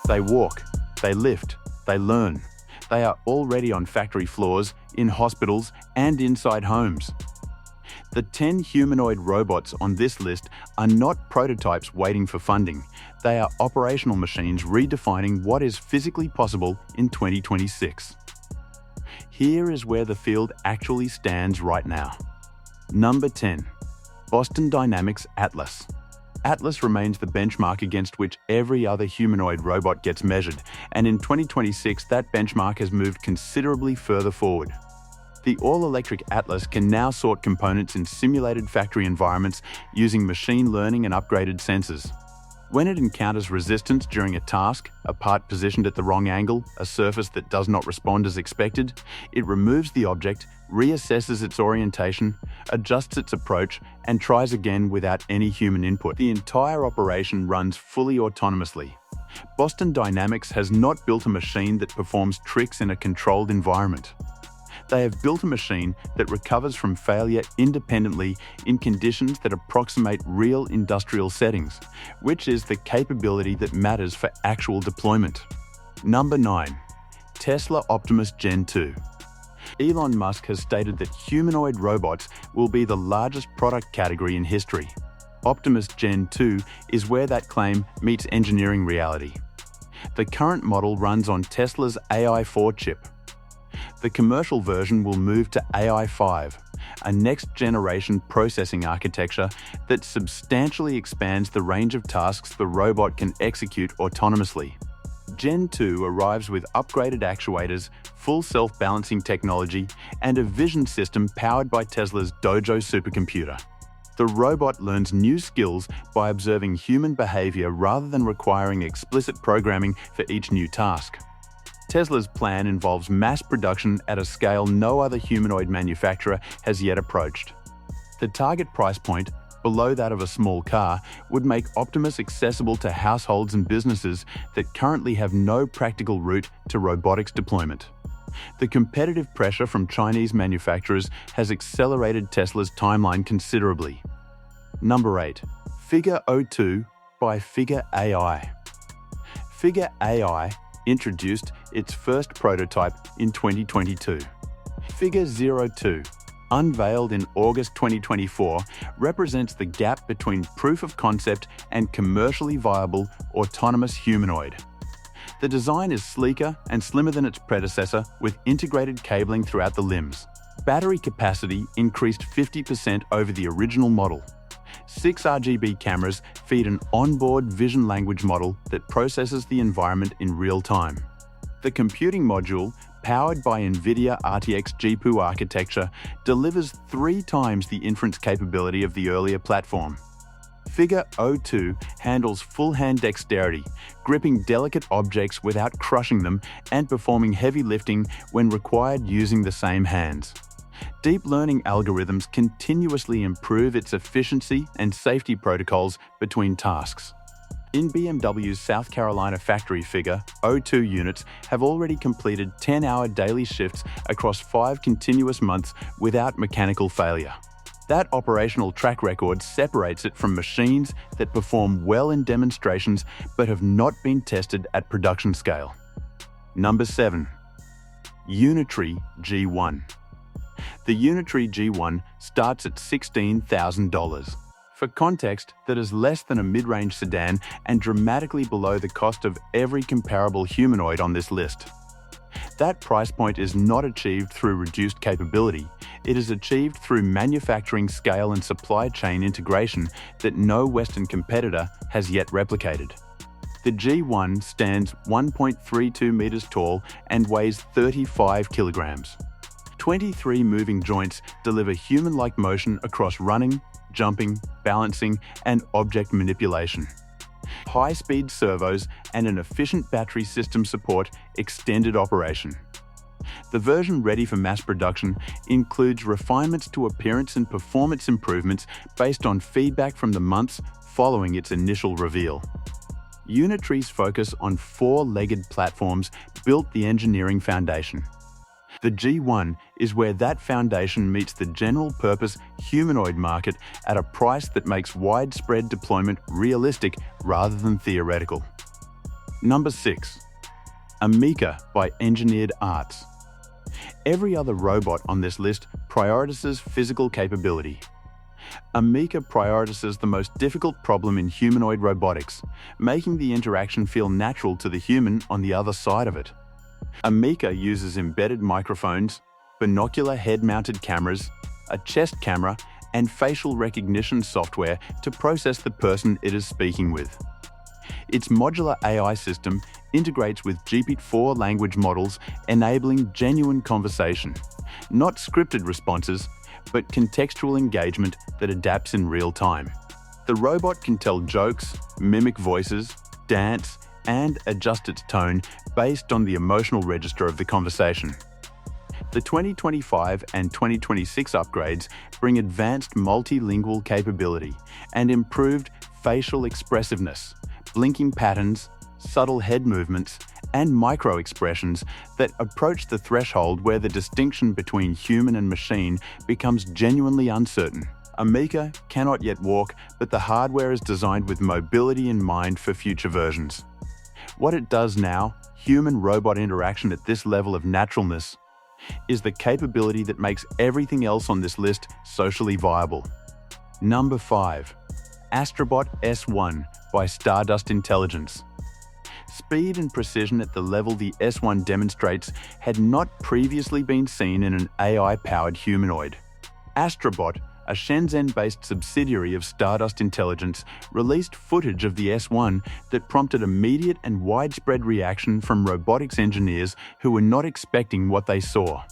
They walk, they lift, they learn. They are already on factory floors, in hospitals, and inside homes. The 10 humanoid robots on this list are not prototypes waiting for funding. They are operational machines redefining what is physically possible in 2026. Here is where the field actually stands right now. Number 10. Boston Dynamics Atlas. Atlas remains the benchmark against which every other humanoid robot gets measured, and in 2026 that benchmark has moved considerably further forward. The all-electric Atlas can now sort components in simulated factory environments using machine learning and upgraded sensors. When it encounters resistance during a task, a part positioned at the wrong angle, a surface that does not respond as expected, it removes the object, reassesses its orientation, adjusts its approach, and tries again without any human input. The entire operation runs fully autonomously. Boston Dynamics has not built a machine that performs tricks in a controlled environment. They have built a machine that recovers from failure independently in conditions that approximate real industrial settings, which is the capability that matters for actual deployment. Number 9. Tesla Optimus Gen 2. Elon Musk has stated that humanoid robots will be the largest product category in history. Optimus Gen 2 is where that claim meets engineering reality. The current model runs on Tesla's AI-4 chip. The commercial version will move to AI-5, a next-generation processing architecture that substantially expands the range of tasks the robot can execute autonomously. Gen 2 arrives with upgraded actuators, full self-balancing technology, and a vision system powered by Tesla's Dojo supercomputer. The robot learns new skills by observing human behavior rather than requiring explicit programming for each new task. Tesla's plan involves mass production at a scale no other humanoid manufacturer has yet approached. The target price point, below that of a small car, would make Optimus accessible to households and businesses that currently have no practical route to robotics deployment. The competitive pressure from Chinese manufacturers has accelerated Tesla's timeline considerably. Number 8. Figure 02 by Figure AI. Figure AI introduced its first prototype in 2022. Figure 02, unveiled in August 2024, represents the gap between proof of concept and commercially viable autonomous humanoid. The design is sleeker and slimmer than its predecessor, with integrated cabling throughout the limbs. Battery capacity increased 50% over the original model. 6 RGB cameras feed an onboard vision language model that processes the environment in real time. The computing module, powered by NVIDIA RTX GPU architecture, delivers 3 times the inference capability of the earlier platform. Figure 02 handles full-hand dexterity, gripping delicate objects without crushing them and performing heavy lifting when required using the same hands. Deep learning algorithms continuously improve its efficiency and safety protocols between tasks. In BMW's South Carolina factory, Figure 02 units have already completed 10-hour daily shifts across 5 continuous months without mechanical failure. That operational track record separates it from machines that perform well in demonstrations but have not been tested at production scale. Number 7. Unitree G1. The Unitree G1 starts at $16,000. For context, that is less than a mid-range sedan and dramatically below the cost of every comparable humanoid on this list. That price point is not achieved through reduced capability. It is achieved through manufacturing scale and supply chain integration that no Western competitor has yet replicated. The G1 stands 1.32 meters tall and weighs 35 kilograms. 23 moving joints deliver human-like motion across running, jumping, balancing, and object manipulation. High-speed servos and an efficient battery system support extended operation. The version ready for mass production includes refinements to appearance and performance improvements based on feedback from the months following its initial reveal. Unitree's focus on 4-legged platforms built the engineering foundation. The G1 is where that foundation meets the general-purpose humanoid market at a price that makes widespread deployment realistic rather than theoretical. Number 6. Amica by Engineered Arts. Every other robot on this list prioritizes physical capability. Amica prioritizes the most difficult problem in humanoid robotics, making the interaction feel natural to the human on the other side of it. Amica uses embedded microphones, binocular head-mounted cameras, a chest camera, and facial recognition software to process the person it is speaking with. Its modular AI system integrates with GPT-4 language models, enabling genuine conversation, not scripted responses, but contextual engagement that adapts in real time. The robot can tell jokes, mimic voices, dance, and adjust its tone based on the emotional register of the conversation. The 2025 and 2026 upgrades bring advanced multilingual capability and improved facial expressiveness, blinking patterns, subtle head movements, and micro-expressions that approach the threshold where the distinction between human and machine becomes genuinely uncertain. Amica cannot yet walk, but the hardware is designed with mobility in mind for future versions. What it does now, human-robot interaction at this level of naturalness, is the capability that makes everything else on this list socially viable. Number 5. Astrobot S1 by Stardust Intelligence. Speed and precision at the level the S1 demonstrates had not previously been seen in an AI-powered humanoid. Astrobot, a Shenzhen-based subsidiary of Stardust Intelligence, released footage of the S1 that prompted immediate and widespread reaction from robotics engineers who were not expecting what they saw.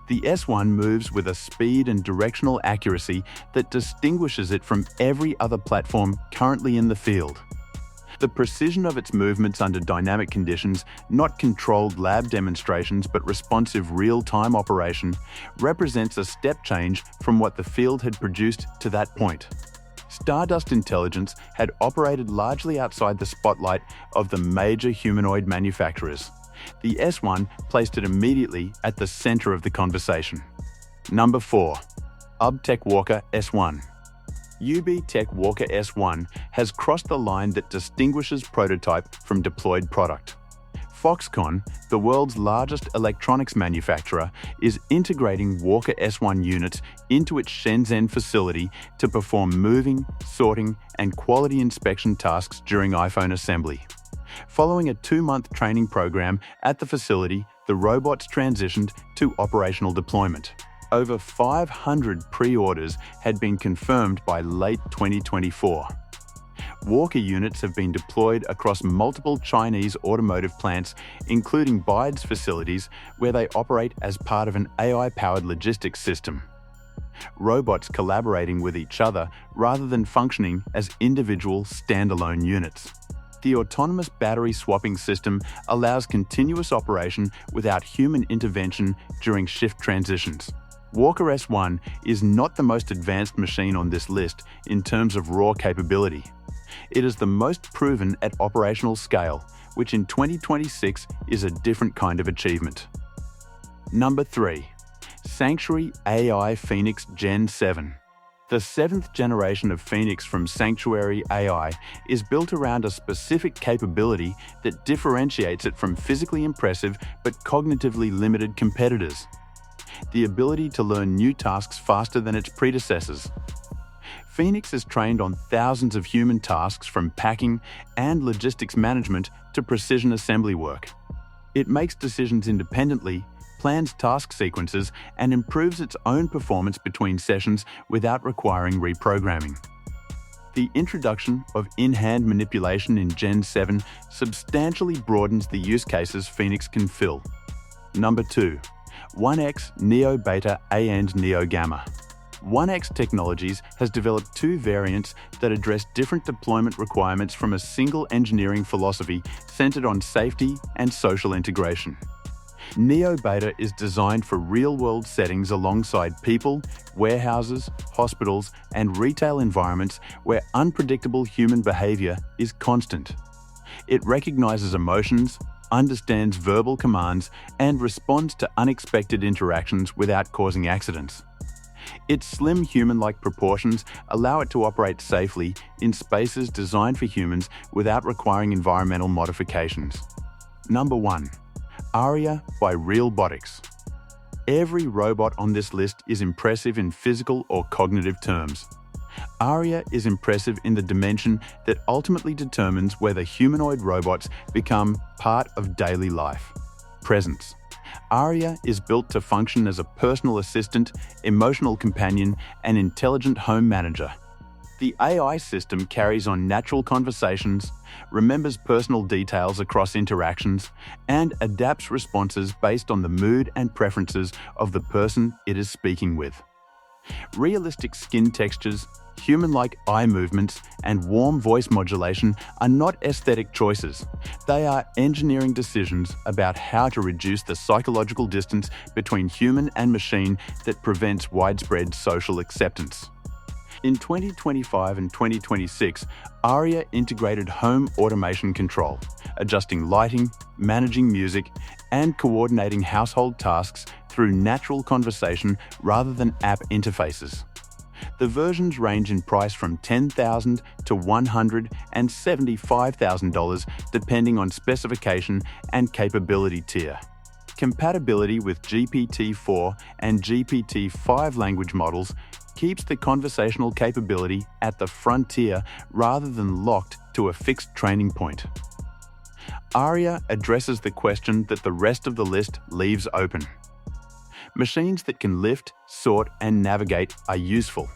The S1 moves with a speed and directional accuracy that distinguishes it from every other platform currently in the field. The precision of its movements under dynamic conditions, not controlled lab demonstrations but responsive real-time operation, represents a step change from what the field had produced to that point. Stardust Intelligence had operated largely outside the spotlight of the major humanoid manufacturers. The S1 placed it immediately at the center of the conversation. Number 4. UBTech Walker S1. UBTech Walker S1 has crossed the line that distinguishes prototype from deployed product. Foxconn, the world's largest electronics manufacturer, is integrating Walker S1 units into its Shenzhen facility to perform moving, sorting, and quality inspection tasks during iPhone assembly. Following a 2-month training program at the facility, the robots transitioned to operational deployment. Over 500 pre-orders had been confirmed by late 2024. Walker units have been deployed across multiple Chinese automotive plants, including BYD's facilities, where they operate as part of an AI-powered logistics system. Robots collaborating with each other rather than functioning as individual standalone units. The autonomous battery swapping system allows continuous operation without human intervention during shift transitions. Walker S1 is not the most advanced machine on this list in terms of raw capability. It is the most proven at operational scale, which in 2026 is a different kind of achievement. Number 3. Sanctuary AI Phoenix Gen 7. The 7th generation of Phoenix from Sanctuary AI is built around a specific capability that differentiates it from physically impressive but cognitively limited competitors: the ability to learn new tasks faster than its predecessors. Phoenix is trained on thousands of human tasks, from packing and logistics management to precision assembly work. It makes decisions independently, plans task sequences, and improves its own performance between sessions without requiring reprogramming. The introduction of in-hand manipulation in Gen 7 substantially broadens the use cases Phoenix can fill. Number 2. 1X Neo Beta and Neo Gamma. 1X Technologies has developed 2 variants that address different deployment requirements from a single engineering philosophy centered on safety and social integration. Neo Beta is designed for real-world settings alongside people, warehouses, hospitals, and retail environments where unpredictable human behavior is constant. It recognizes emotions, understands verbal commands, and responds to unexpected interactions without causing accidents. Its slim human-like proportions allow it to operate safely in spaces designed for humans without requiring environmental modifications. Number 1. Aria by Realbotics. Every robot on this list is impressive in physical or cognitive terms. Aria is impressive in the dimension that ultimately determines whether humanoid robots become part of daily life. Presence. Aria is built to function as a personal assistant, emotional companion, and intelligent home manager. The AI system carries on natural conversations, remembers personal details across interactions, and adapts responses based on the mood and preferences of the person it is speaking with. Realistic skin textures, human-like eye movements, and warm voice modulation are not aesthetic choices. They are engineering decisions about how to reduce the psychological distance between human and machine that prevents widespread social acceptance. In 2025 and 2026, Aria integrated home automation control, adjusting lighting, managing music, and coordinating household tasks through natural conversation rather than app interfaces. The versions range in price from $10,000 to $175,000 depending on specification and capability tier. Compatibility with GPT-4 and GPT-5 language models keeps the conversational capability at the frontier rather than locked to a fixed training point. Aria addresses the question that the rest of the list leaves open. Machines that can lift, sort, and navigate are useful.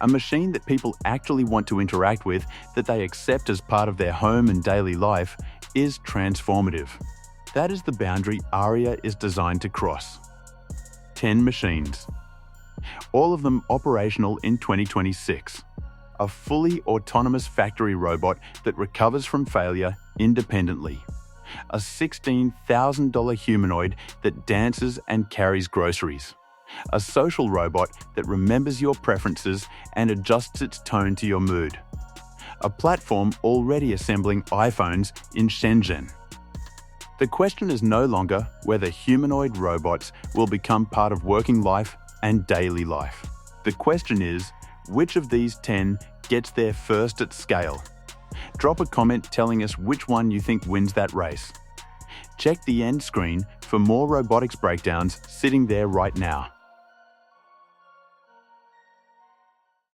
A machine that people actually want to interact with, that they accept as part of their home and daily life, is transformative. That is the boundary Aria is designed to cross. 10 machines. All of them operational in 2026. A fully autonomous factory robot that recovers from failure independently. A $16,000 humanoid that dances and carries groceries. A social robot that remembers your preferences and adjusts its tone to your mood. A platform already assembling iPhones in Shenzhen. The question is no longer whether humanoid robots will become part of working life and daily life. The question is, which of these 10 gets there first at scale? Drop a comment telling us which one you think wins that race. Check the end screen for more robotics breakdowns sitting there right now.